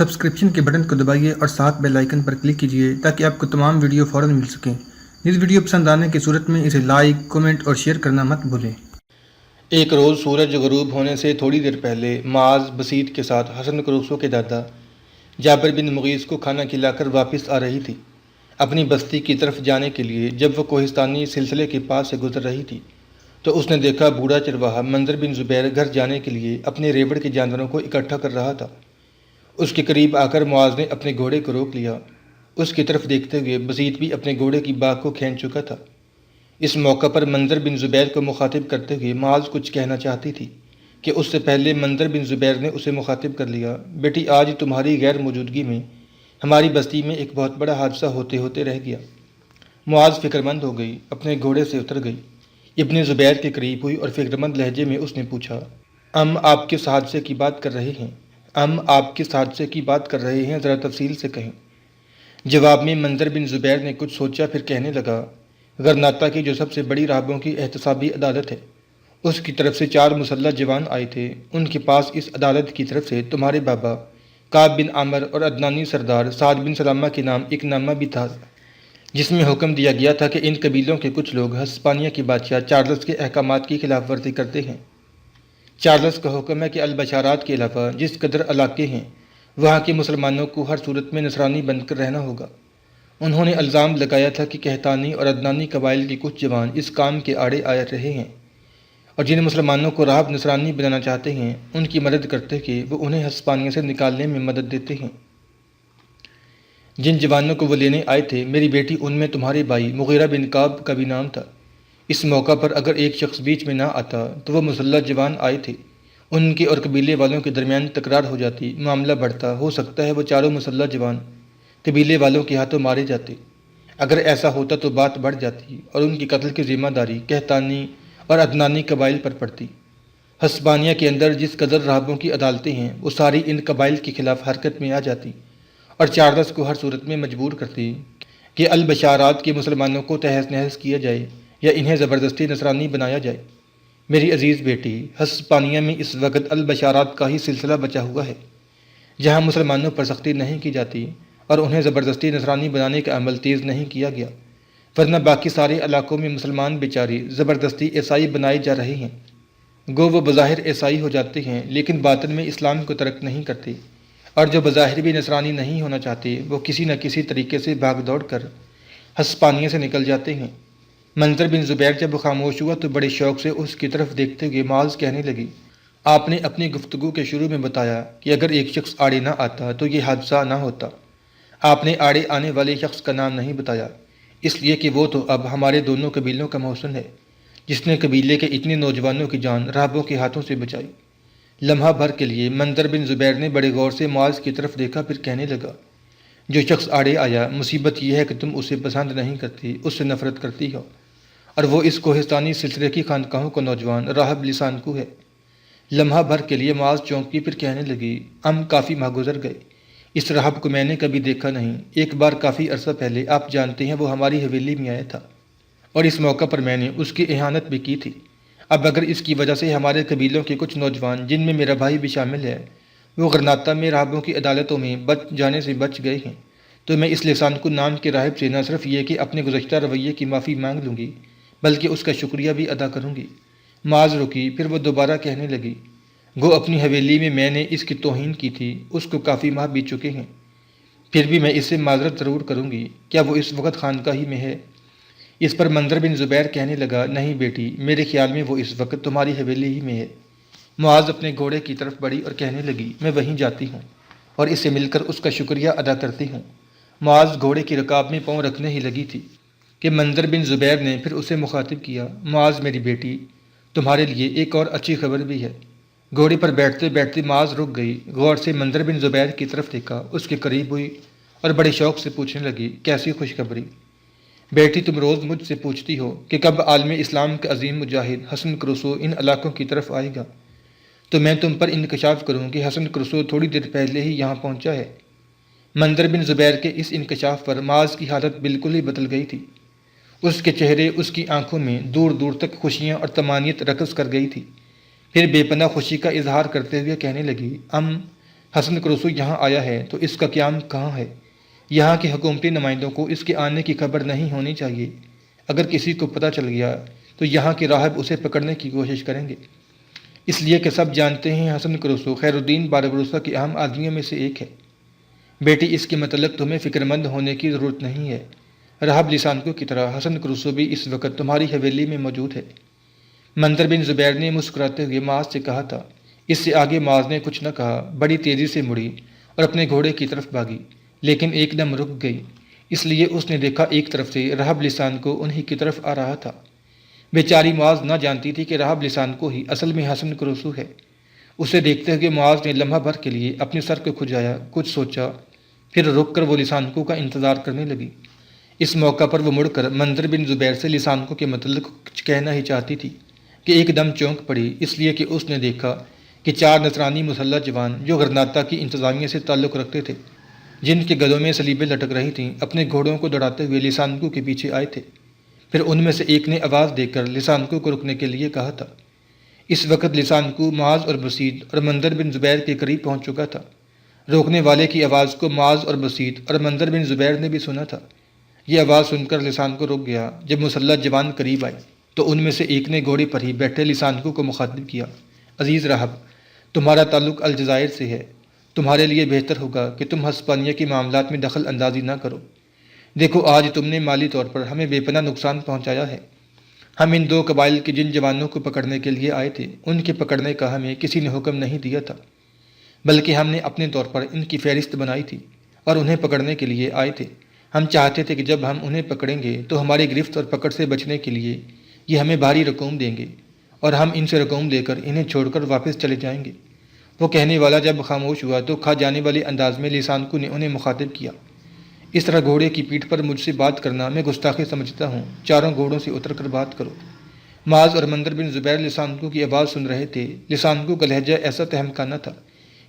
Subscription کے button کو دبائیے اور ساتھ بیل آئیکن پر کلک کیجیے تاکہ آپ کو تمام ویڈیو فوراً مل سکیں۔ اس ویڈیو پسند آنے کی صورت میں اسے لائک، کمنٹ اور شیئر کرنا مت بھولیں۔ ایک روز سورج غروب ہونے سے تھوڑی دیر پہلے معاذ بسیط کے ساتھ حسن قروسو کے دادا جابر بن مغیث کو کھانا کھلا کر واپس آ رہی تھی۔ اپنی بستی کی طرف جانے کے لیے جب وہ کوہستانی سلسلے کے پاس سے گزر رہی تھی تو اس نے دیکھا بوڑھا چرواہا منظر بن زبیر گھر جانے کے لیے اپنے ریوڑ کے جانوروں کو اکٹھا کر رہا تھا۔ اس کے قریب آ کر معاذ نے اپنے گھوڑے کو روک لیا۔ اس کی طرف دیکھتے ہوئے بسیط بھی اپنے گھوڑے کی باگ کو کھینچ چکا تھا۔ اس موقع پر منظر بن زبیر کو مخاطب کرتے ہوئے معاذ کچھ کہنا چاہتی تھی کہ اس سے پہلے منظر بن زبیر نے اسے مخاطب کر لیا، بیٹی آج تمہاری غیر موجودگی میں ہماری بستی میں ایک بہت بڑا حادثہ ہوتے ہوتے رہ گیا۔ معاذ فکر مند ہو گئی، اپنے گھوڑے سے اتر گئی، ابن زبیر کے قریب ہوئی اور فکر مند لہجے میں اس نے پوچھا، آپ کس حادثے کی بات کر رہے ہیں؟ آپ کس حادثے کی بات کر رہے ہیں، ذرا تفصیل سے کہیں۔ جواب میں منظر بن زبیر نے کچھ سوچا، پھر کہنے لگا، غرناطہ کی جو سب سے بڑی راہبوں کی احتسابی عدالت ہے، اس کی طرف سے 4 مسلح جوان آئے تھے۔ ان کے پاس اس عدالت کی طرف سے تمہارے بابا کعب بن عامر اور عدنانی سردار سعد بن سلامہ کے نام ایک نامہ بھی تھا، جس میں حکم دیا گیا تھا کہ ان قبیلوں کے کچھ لوگ ہسپانیہ کے بادشاہ چارلس کے احکامات کی خلاف ورزی کرتے ہیں۔ چارلس کا حکم ہے کہ البشارات کے علاوہ جس قدر علاقے ہیں وہاں کے مسلمانوں کو ہر صورت میں نصرانی بن کر رہنا ہوگا۔ انہوں نے الزام لگایا تھا کہ قحطانی اور عدنانی قبائل کے کچھ جوان اس کام کے آڑے آ رہے ہیں اور جن مسلمانوں کو راہب نصرانی بنانا چاہتے ہیں ان کی مدد کرتے کہ وہ انہیں ہسپانیہ سے نکالنے میں مدد دیتے ہیں۔ جن جوانوں کو وہ لینے آئے تھے میری بیٹی ان میں تمہارے بھائی مغیرہ بن کعب کا بھی نام تھا۔ اس موقع پر اگر ایک شخص بیچ میں نہ آتا تو وہ مسلح جوان آئے تھے، ان کے اور قبیلے والوں کے درمیان تکرار ہو جاتی، معاملہ بڑھتا، ہو سکتا ہے وہ چاروں مسلح جوان قبیلے والوں کے ہاتھوں مارے جاتے۔ اگر ایسا ہوتا تو بات بڑھ جاتی اور ان کی قتل کی ذمہ داری قحطانی اور عدنانی قبائل پر پڑتی۔ ہسپانیہ کے اندر جس قدر راہبوں کی عدالتیں ہیں وہ ساری ان قبائل کے خلاف حرکت میں آ جاتی اور چارلس کو ہر صورت میں مجبور کرتی کہ البشارات کے مسلمانوں کو تہس نہس کیا جائے یا انہیں زبردستی نصرانی بنایا جائے۔ میری عزیز بیٹی، ہسپانیہ میں اس وقت البشارات کا ہی سلسلہ بچا ہوا ہے، جہاں مسلمانوں پر سختی نہیں کی جاتی اور انہیں زبردستی نصرانی بنانے کا عمل تیز نہیں کیا گیا، ورنہ باقی سارے علاقوں میں مسلمان بیچارے زبردستی عیسائی بنائے جا رہے ہیں۔ گو وہ بظاہر عیسائی ہو جاتے ہیں لیکن باطن میں اسلام کو ترک نہیں کرتے، اور جو بظاہر بھی نصرانی نہیں ہونا چاہتے وہ کسی نہ کسی طریقے سے بھاگ دوڑ کر ہسپانیہ سے نکل جاتے ہیں۔ منظر بن زبیر جب خاموش ہوا تو بڑے شوق سے اس کی طرف دیکھتے ہوئے معاذ کہنے لگی، آپ نے اپنی گفتگو کے شروع میں بتایا کہ اگر ایک شخص آڑے نہ آتا تو یہ حادثہ نہ ہوتا۔ آپ نے آڑے آنے والے شخص کا نام نہیں بتایا، اس لیے کہ وہ تو اب ہمارے دونوں قبیلوں کا محسن ہے، جس نے قبیلے کے اتنے نوجوانوں کی جان راہبوں کے ہاتھوں سے بچائی۔ لمحہ بھر کے لیے منظر بن زبیر نے بڑے غور سے معاذ کی طرف دیکھا، پھر کہنے لگا، جو شخص آڑے آیا، مصیبت یہ ہے کہ تم اسے پسند نہیں کرتی، اس سے نفرت کرتی ہو، اور وہ اس کوہستانی سلسلے کی خانقاہوں کا نوجوان راہب لسان کو ہے۔ لمحہ بھر کے لیے معاذ چونکی، پھر کہنے لگی، کافی ماہ گزر گئے، اس راہب کو میں نے کبھی دیکھا نہیں۔ ایک بار کافی عرصہ پہلے آپ جانتے ہیں وہ ہماری حویلی میں آیا تھا اور اس موقع پر میں نے اس کی اہانت بھی کی تھی۔ اب اگر اس کی وجہ سے ہمارے قبیلوں کے کچھ نوجوان جن میں میرا بھائی بھی شامل ہے وہ غرناطہ میں راہبوں کی عدالتوں میں بچ جانے سے بچ گئے ہیں تو میں اس لسان کو نام کے راہب سے نہ صرف یہ کہ اپنے گزشتہ رویے کی معافی مانگ لوں گی بلکہ اس کا شکریہ بھی ادا کروں گی۔ معاذ رکی، پھر وہ دوبارہ کہنے لگی، گو اپنی حویلی میں نے اس کی توہین کی تھی، اس کو کافی ماہ بیت چکے ہیں، پھر بھی میں اس سے معذرت ضرور کروں گی۔ کیا وہ اس وقت خانقاہی میں ہے؟ اس پر منظر بن زبیر کہنے لگا، نہیں بیٹی، میرے خیال میں وہ اس وقت تمہاری حویلی ہی میں ہے۔ معاذ اپنے گھوڑے کی طرف بڑھی اور کہنے لگی، میں وہیں جاتی ہوں اور اس سے مل کر اس کا شکریہ ادا کرتی ہوں۔ معاذ گھوڑے کی رکاب میں پاؤں رکھنے ہی لگی تھی کہ منظر بن زبیر نے پھر اسے مخاطب کیا، معاذ میری بیٹی، تمہارے لیے ایک اور اچھی خبر بھی ہے۔ گھوڑے پر بیٹھتے بیٹھتے معاذ رک گئی، غور سے منظر بن زبیر کی طرف دیکھا، اس کے قریب ہوئی اور بڑے شوق سے پوچھنے لگی، کیسی خوشخبری؟ بیٹی، تم روز مجھ سے پوچھتی ہو کہ کب عالم اسلام کا عظیم مجاہد حسن قروسو ان علاقوں کی طرف آئے گا، تو میں تم پر انکشاف کروں کہ حسن قروسو تھوڑی دیر پہلے ہی یہاں پہنچا ہے۔ منظر بن زبیر کے اس انکشاف پر معاذ کی حالت بالکل ہی بدل گئی تھی۔ اس کے چہرے، اس کی آنکھوں میں دور دور تک خوشیاں اور طمانینت رقص کر گئی تھی۔ پھر بے پناہ خوشی کا اظہار کرتے ہوئے کہنے لگی، حسن کرسو یہاں آیا ہے تو اس کا قیام کہاں ہے؟ یہاں کے حکومتی نمائندوں کو اس کے آنے کی خبر نہیں ہونی چاہیے۔ اگر کسی کو پتہ چل گیا تو یہاں کے راہب اسے پکڑنے کی کوشش کریں گے، اس لیے کہ سب جانتے ہیں حسن کرسو خیر الدین باربروسا کے اہم آدمیوں میں سے ایک ہے۔ بیٹی، اس کے متعلق تمہیں فکر مند ہونے کی ضرورت نہیں ہے۔ راہب لسانکو کی طرح حسن کرسو بھی اس وقت تمہاری حویلی میں موجود ہے۔ منظر بن زبیر نے مسکراتے ہوئے معاذ سے کہا تھا۔ اس سے آگے معاذ نے کچھ نہ کہا، بڑی تیزی سے مڑی اور اپنے گھوڑے کی طرف بھاگی، لیکن ایک دم رک گئی، اس لیے اس نے دیکھا ایک طرف سے راہب لسانکو انہی کی طرف آ رہا تھا۔ بیچاری معاذ نہ جانتی تھی کہ راہب لسانکو ہی اصل میں حسن کرسو ہے۔ اسے دیکھتے ہوئے معاذ نے لمحہ بھر کے لیے اپنے سر کو کھجایا، کچھ سوچا، پھر رک کر وہ لسانکو کا انتظار کرنے لگی۔ اس موقع پر وہ مڑ کر منظر بن زبیر سے لسانکو کے متعلق کچھ کہنا ہی چاہتی تھی کہ ایک دم چونک پڑی، اس لیے کہ اس نے دیکھا کہ 4 نصرانی مسلح جوان جو غرناطہ کی انتظامیہ سے تعلق رکھتے تھے، جن کے گدوں میں سلیبیں لٹک رہی تھیں، اپنے گھوڑوں کو دوڑاتے ہوئے لسانکو کے پیچھے آئے تھے۔ پھر ان میں سے ایک نے آواز دے کر لسانکو کو رکنے کے لیے کہا تھا۔ اس وقت لسانکو معاذ اور بسیط اور منظر بن زبیر کے قریب پہنچ چکا تھا۔ روکنے والے کی آواز کو معاذ اور بسیط اور منظر بن زبیر نے بھی سنا تھا۔ یہ آواز سن کر لسانکو رک گیا۔ جب مسلح جوان قریب آئے تو ان میں سے ایک نے گھوڑے پر ہی بیٹھے لسانکو کو مخاطب کیا۔ عزیز راہب، تمہارا تعلق الجزائر سے ہے، تمہارے لیے بہتر ہوگا کہ تم ہسپانیہ کے معاملات میں دخل اندازی نہ کرو۔ دیکھو، آج تم نے مالی طور پر ہمیں بے پناہ نقصان پہنچایا ہے۔ ہم ان 2 قبائل کے جن جوانوں کو پکڑنے کے لیے آئے تھے، ان کے پکڑنے کا ہمیں کسی نے حکم نہیں دیا تھا، بلکہ ہم نے اپنے طور پر ان کی فہرست بنائی تھی اور انہیں پکڑنے کے لیے آئے تھے۔ ہم چاہتے تھے کہ جب ہم انہیں پکڑیں گے تو ہماری گرفت اور پکڑ سے بچنے کے لیے یہ ہمیں بھاری رقوم دیں گے اور ہم ان سے رقوم لے کر انہیں چھوڑ کر واپس چلے جائیں گے۔ وہ کہنے والا جب خاموش ہوا تو کھا جانے والے انداز میں لسانکو نے انہیں مخاطب کیا۔ اس طرح گھوڑے کی پیٹھ پر مجھ سے بات کرنا میں گستاخی سمجھتا ہوں۔ چاروں گھوڑوں سے اتر کر بات کرو۔ معاذ اور منظر بن زبیر لسانکو کی آواز سن رہے تھے۔ لسانکو کا لہجہ ایسا تہمکانہ تھا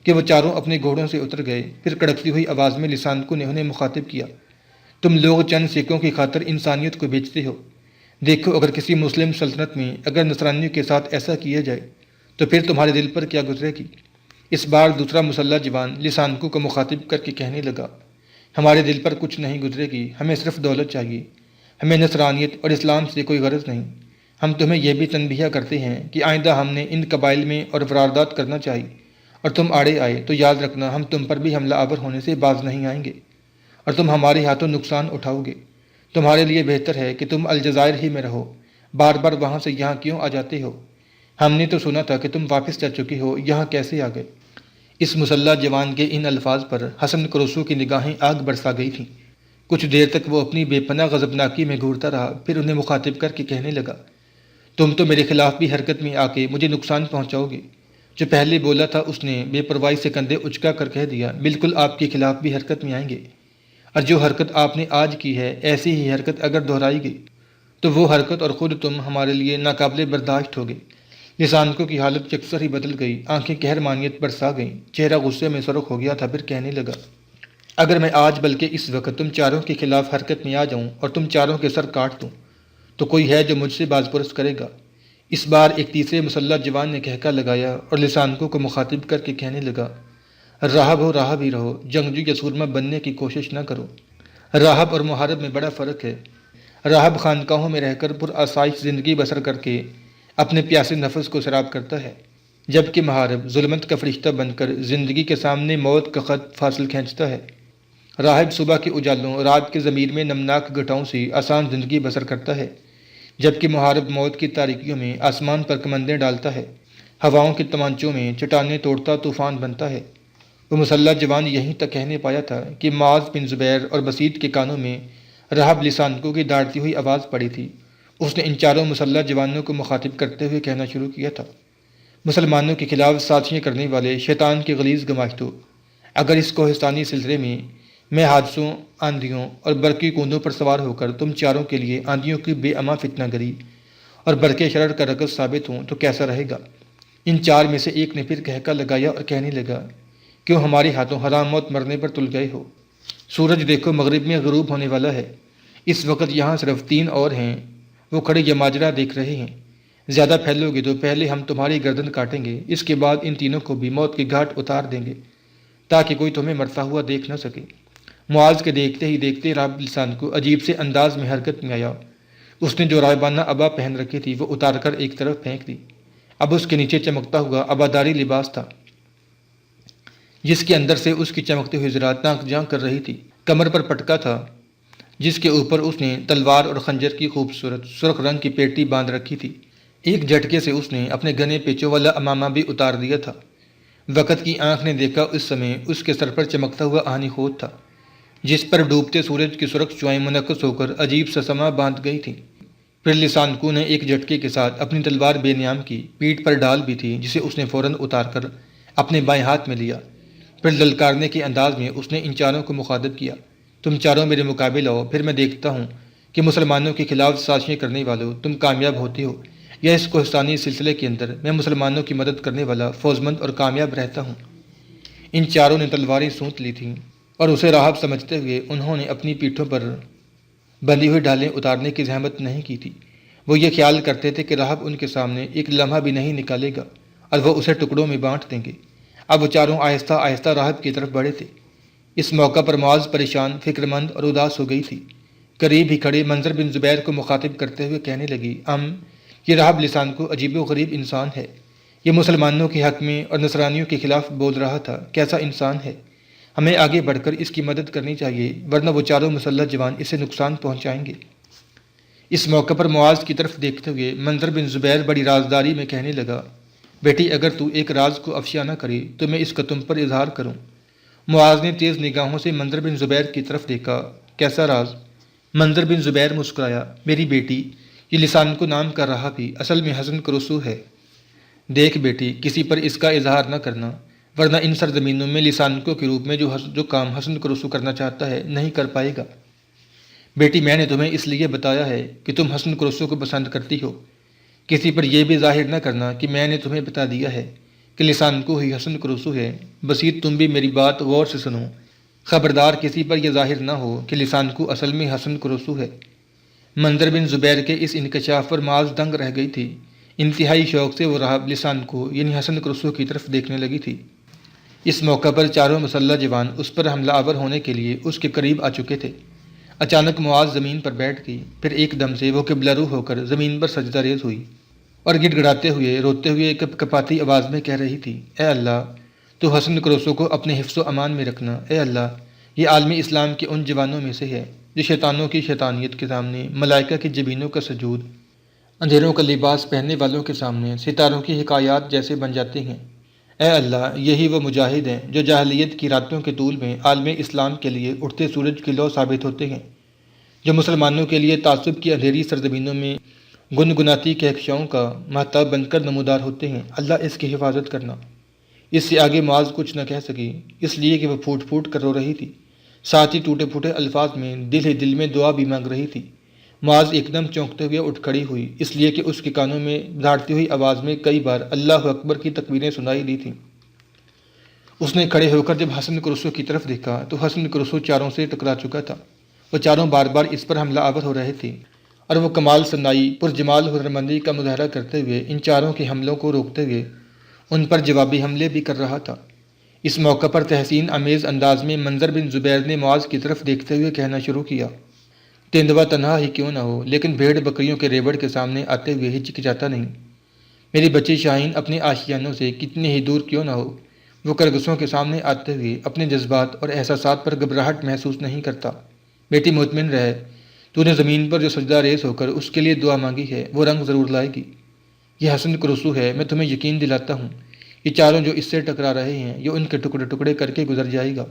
کہ وہ چاروں اپنے گھوڑوں سے اتر گئے۔ پھر کڑکتی ہوئی آواز میں لسانکو نے انہیں مخاطب کیا۔ تم لوگ چند سکوں کی خاطر انسانیت کو بیچتے ہو۔ دیکھو، اگر کسی مسلم سلطنت میں اگر نصرانیوں کے ساتھ ایسا کیا جائے تو پھر تمہارے دل پر کیا گزرے گی؟ اس بار دوسرا مسلح جوان لسانکو کو مخاطب کر کے کہنے لگا، ہمارے دل پر کچھ نہیں گزرے گی، ہمیں صرف دولت چاہیے، ہمیں نصرانیت اور اسلام سے کوئی غرض نہیں۔ ہم تمہیں یہ بھی تنبیہ کرتے ہیں کہ آئندہ ہم نے ان قبائل میں اور واردات کرنا چاہیے اور تم آڑے آئے تو یاد رکھنا ہم تم پر بھی حملہ آور ہونے سے باز نہیں آئیں گے اور تم ہمارے ہاتھوں نقصان اٹھاؤ گے۔ تمہارے لیے بہتر ہے کہ تم الجزائر ہی میں رہو، بار بار وہاں سے یہاں کیوں آ جاتے ہو؟ ہم نے تو سنا تھا کہ تم واپس جا چکے ہو، یہاں کیسے آ گئے؟ اس مسلح جوان کے ان الفاظ پر حسن کرسو کی نگاہیں آگ برسا گئی تھیں۔ کچھ دیر تک وہ اپنی بے پناہ غضبناکی میں گھورتا رہا، پھر انہیں مخاطب کر کے کہنے لگا، تم تو میرے خلاف بھی حرکت میں آ کے مجھے نقصان پہنچاؤ گے۔ جو پہلے بولا تھا اس نے بے پرواہی سے کندھے اچکا کر کہہ دیا، بالکل آپ کے خلاف بھی حرکت میں آئیں گے، اور جو حرکت آپ نے آج کی ہے ایسی ہی حرکت اگر دہرائی گئی تو وہ حرکت اور خود تم ہمارے لیے ناقابل برداشت ہوگے۔ لسانکو کی حالت یکسر ہی بدل گئی، آنکھیں قہرمانیت برسا گئیں، چہرہ غصے میں سرخ ہو گیا تھا، پھر کہنے لگا، اگر میں آج بلکہ اس وقت تم چاروں کے خلاف حرکت میں آ جاؤں اور تم چاروں کے سر کاٹ دوں تو کوئی ہے جو مجھ سے باز پرس کرے گا؟ اس بار ایک تیسرے مسلح جوان نے کہکا لگایا اور لسانکو کو مخاطب کر کے کہنے لگا، راہب ہو راہب ہی رہو، جنگجو یا سورما بننے کی کوشش نہ کرو۔ راہب اور محارب میں بڑا فرق ہے۔ راہب خانقاہوں میں رہ کر پرآسائش زندگی بسر کر کے اپنے پیاسے نفس کو سراب کرتا ہے، جبکہ محارب ظلمت کا فرشتہ بن کر زندگی کے سامنے موت کا خط فاصل کھینچتا ہے۔ راہب صبح کے اجالوں، رات کے ضمیر میں نمناک گھٹاؤں سے آسان زندگی بسر کرتا ہے، جبکہ محارب موت کی تاریکیوں میں آسمان پر کمندیں ڈالتا ہے، ہواؤں کے تمانچوں میں چٹانیں توڑتا طوفان بنتا ہے۔ وہ مسلح جوان یہیں تک کہنے پایا تھا کہ معاذ بن زبیر اور بسیط کے کانوں میں راہب لسانکو کی ڈانٹتی ہوئی آواز پڑی تھی۔ اس نے ان چاروں مسلح جوانوں کو مخاطب کرتے ہوئے کہنا شروع کیا تھا، مسلمانوں کے خلاف سازشیں کرنے والے شیطان کے غلیظ گماشتوں، اگر اس کوہستانی سلسلے میں حادثوں، آندھیوں اور برقی کوندوں پر سوار ہو کر تم چاروں کے لیے آندھیوں کی بے اما فتنہ گری اور برقے شرر کا رکس ثابت ہوں تو کیسا رہے گا؟ ان 4 میں سے ایک نے پھر کہکا لگایا اور کہنے لگا، کیوں ہمارے ہاتھوں حرام موت مرنے پر تل گئے ہو؟ سورج دیکھو مغرب میں غروب ہونے والا ہے، اس وقت یہاں صرف 3 اور ہیں، وہ کھڑے یہ ماجرا دیکھ رہے ہیں۔ زیادہ پھیلو گے تو پہلے ہم تمہاری گردن کاٹیں گے، اس کے بعد ان تینوں کو بھی موت کے گھاٹ اتار دیں گے۔ تاکہ کوئی تمہیں مرتا ہوا دیکھ نہ سکے۔ معاذ کے دیکھتے ہی دیکھتے راہب لسان کو عجیب سے انداز میں حرکت میں آیا۔ اس نے جو راہبانہ عبا پہن رکھی تھی وہ اتار کر ایک طرف پھینک دی۔ اب اس کے نیچے چمکتا ہوا عباداری لباس تھا، جس کے اندر سے اس کی چمکتے ہوئے زراعت ناک جھانک کر رہی تھی۔ کمر پر پٹکا تھا جس کے اوپر اس نے تلوار اور خنجر کی خوبصورت سرخ رنگ کی پیٹی باندھ رکھی تھی۔ ایک جھٹکے سے اس نے اپنے گھنے پیچوں والا امامہ بھی اتار دیا تھا۔ وقت کی آنکھ نے دیکھا اس سمے اس کے سر پر چمکتا ہوا آہنی خود تھا، جس پر ڈوبتے سورج کی سرخ شعائیں منعکس ہو کر عجیب سا سما باندھ گئی تھیں۔ پھر لسان کو نے ایک جھٹکے کے ساتھ اپنی تلوار بے نیام کی پیٹھ پر ڈال بھی تھی، جسے اس نے فوراً اتار کر اپنے بائیں ہاتھ میں لیا۔ پھر للکارنے کے انداز میں اس نے ان چاروں کو مخاطب کیا، تم چاروں میرے مقابل آؤ، پھر میں دیکھتا ہوں کہ مسلمانوں کے خلاف سازشیں کرنے والوں تم کامیاب ہوتے ہو یا اس کوہستانی سلسلے کے اندر میں مسلمانوں کی مدد کرنے والا فوزمند اور کامیاب رہتا ہوں۔ ان چاروں نے تلواریں سونت لی تھیں اور اسے راہب سمجھتے ہوئے انہوں نے اپنی پیٹھوں پر بندھی ہوئی ڈھالیں اتارنے کی زحمت نہیں کی تھی۔ وہ یہ خیال کرتے تھے کہ راہب ان کے سامنے ایک لمحہ بھی نہیں نکالے گا اور وہ اسے ٹکڑوں میں بانٹ دیں گے۔ اب وہ چاروں آہستہ آہستہ راہب کی طرف بڑھے تھے۔ اس موقع پر معاذ پریشان، فکر مند اور اداس ہو گئی تھی۔ قریب ہی کھڑے منظر بن زبیر کو مخاطب کرتے ہوئے کہنے لگی، یہ راہب لسان کو عجیب و غریب انسان ہے۔ یہ مسلمانوں کے حق میں اور نصرانیوں کے خلاف بول رہا تھا۔ کیسا انسان ہے! ہمیں آگے بڑھ کر اس کی مدد کرنی چاہیے، ورنہ وہ چاروں مسلح جوان اسے نقصان پہنچائیں گے۔ اس موقع پر معاذ کی طرف دیکھتے ہوئے منظر بن زبیر بڑی رازداری میں کہنے لگا، بیٹی اگر تو ایک راز کو افشا نہ کرے تو میں اس کا تم پر اظہار کروں۔ معاذ نے تیز نگاہوں سے منظر بن زبیر کی طرف دیکھا، کیسا راز؟ منظر بن زبیر مسکرایا، میری بیٹی، یہ لسان کو نام کر رہا بھی اصل میں حسن کا رسو ہے۔ دیکھ بیٹی، کسی پر اس کا اظہار نہ کرنا، ورنہ ان سرزمینوں میں لسانکوں کے روپ میں جو کام حسن کا رسو کرنا چاہتا ہے نہیں کر پائے گا۔ بیٹی، میں نے تمہیں اس لیے بتایا ہے کہ تم حسن کا رسو کو پسند کرتی ہو۔ کسی پر یہ بھی ظاہر نہ کرنا کہ میں نے تمہیں بتا دیا ہے کہ لسان کو ہی حسن کا رسو ہے۔ بسیط تم بھی میری بات غور سے سنو، خبردار کسی پر یہ ظاہر نہ ہو کہ لسان کو اصل میں حسن کا رسو ہے۔ منظر بن زبیر کے اس انکشاف پر معاذ دنگ رہ گئی تھی۔ انتہائی شوق سے وہ راہب لسان کو یعنی حسن کا رسو کی طرف دیکھنے لگی تھی۔ اس موقع پر چاروں مسلح جوان اس پر حملہ آور ہونے کے لیے اس کے قریب آ چکے تھے۔ اچانک معاذ زمین پر بیٹھ گئی، پھر ایک دم سے وہ قبلہ رو ہو کر زمین پر سجدہ ریز ہوئی اور گڑ گڑاتے ہوئے روتے ہوئے کپ کپاتی آواز میں کہہ رہی تھی، اے اللہ، تو حسن کا رسو کو اپنے حفظ و امان میں رکھنا۔ اے اللہ، یہ عالم اسلام کے ان جوانوں میں سے ہے جو شیطانوں کی شیطانیت کے سامنے ملائکہ کی جبینوں کا سجود، اندھیروں کا لباس پہننے والوں کے سامنے ستاروں کی حکایات جیسے بن جاتے ہیں۔ اے اللہ، یہی وہ مجاہد ہیں جو جاہلیت کی راتوں کے طول میں عالم اسلام کے لیے اٹھتے سورج کی لو ثابت ہوتے ہیں، جو مسلمانوں کے لیے تعصب کی اندھیری سرزمینوں میں گنگناتی کہکشاؤں کا مہتاب بن کر نمودار ہوتے ہیں۔ اللہ اس کی حفاظت کرنا۔ اس سے آگے معاذ کچھ نہ کہہ سکی، اس لیے کہ وہ پھوٹ پھوٹ کر رو رہی تھی، ساتھ ہی ٹوٹے پھوٹے الفاظ میں دل ہی دل میں دعا بھی مانگ رہی تھی۔ معاذ ایک دم چونکتے ہوئے اٹھ کھڑی ہوئی، اس لیے کہ اس کے کانوں میں دھاڑتی ہوئی آواز میں کئی بار اللہ اکبر کی تکبیریں سنائی دی تھیں۔ اس نے کھڑے ہو کر جب حسن کا رسو کی طرف دیکھا تو حسن کا رسو چاروں سے ٹکرا چکا تھا۔ وہ چاروں بار بار اس پر حملہ آور ہو رہے تھے اور وہ کمال صنائی پرجمال ہنرمندی کا مظاہرہ کرتے ہوئے ان چاروں کے حملوں کو روکتے ہوئے ان پر جوابی حملے بھی کر رہا تھا۔ اس موقع پر تحسین آمیز انداز میں منظر بن زبیر نے معاذ کی طرف دیکھتے ہوئے کہنا شروع کیا، تیندوا تنہا ہی کیوں نہ ہو لیکن بھیڑ بکریوں کے ریوڑ کے سامنے آتے ہوئے ہچکچاتا نہیں۔ میری بچی شاہین اپنے آشیانوں سے کتنے ہی دور کیوں نہ ہو، وہ کرگسوں کے سامنے آتے ہوئے اپنے جذبات اور احساسات پر گھبراہٹ محسوس نہیں کرتا۔ بیٹی مطمئن رہے، تو نے زمین پر جو سجدہ ریز ہو کر اس کے لیے دعا مانگی ہے وہ رنگ ضرور لائے گی۔ یہ حسن کا رسو ہے، میں تمہیں یقین دلاتا ہوں، یہ چاروں جو اس سے ٹکرا رہے ہیں یہ ان کے ٹکڑے ٹکڑے کر کے گزر جائے گا۔